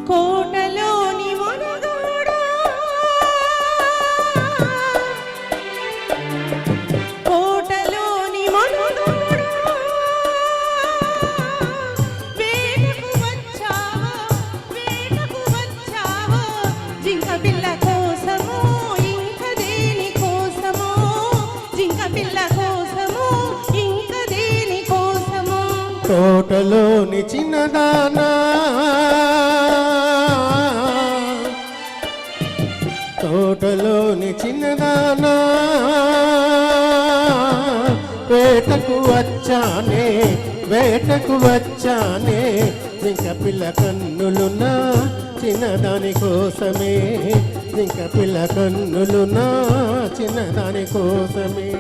కోటలోని మొనగాడా కోటలోని మొనగాడా వేటకు వచ్చావో జింక పిల్ల కోసమో ఇంక దేని కోసమో జింక పిల్ల కోసమో ఇంక దేని కోసమో తోటలోని చిన్నదానా తోటలోని చిన్నదానా వేటకు వచ్చానే జింక పిల్ల కన్నులున్నా చిన్నదాని కోసమే జింక పిల్ల కన్నులున్నా చిన్నదాని కోసమే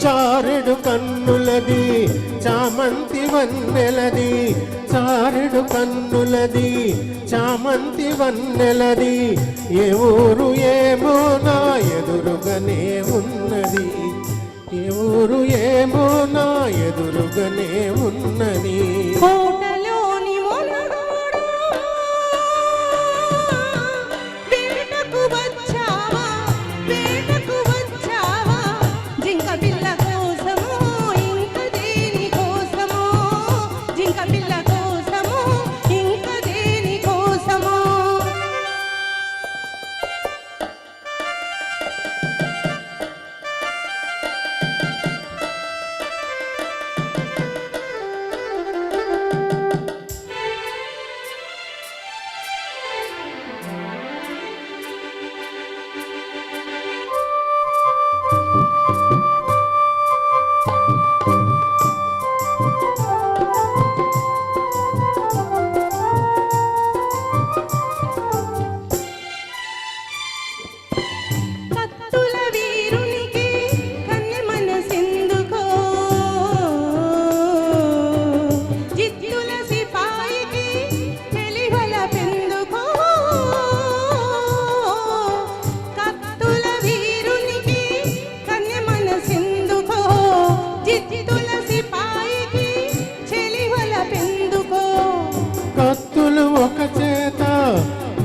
చారెడు కన్నులది చామంతి వన్నెలది చారెడు కన్నులది చామంతి వన్నెలది ఏ ఊరు ఏమో నా ఎదురుగానే ఉన్నది ఏ ఊరు ఏమో నా ఎదురుగానే ఉన్నది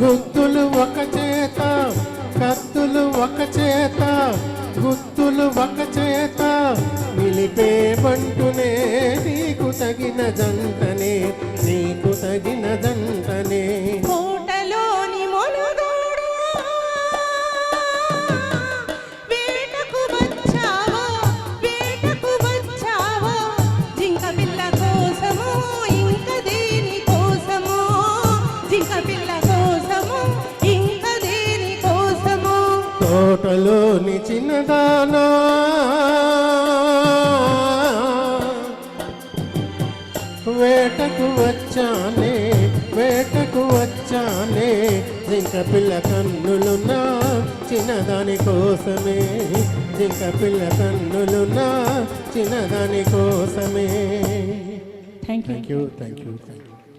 గుత్తులు ఒక చేత కత్తులు ఒక చేత గుత్తులు ఒక చేత నిలిపే బంటునే నీకు తగిన జంటనే నీకు తగిన జంటనే కోటలోని మొనగాడా వేటకు వచ్చావో జింక పిల్ల కోసమో ఇంక దేని కోసమో జింక పిల్ల తోటలోని చిన్నదానా వేటకు వచ్చానే జింక పిల్ల కన్నులున్నా చిన్నదాని కోసమే జింక పిల్ల కన్నులున్నా చిన్నదాని కోసమే థ్యాంక్ యూ.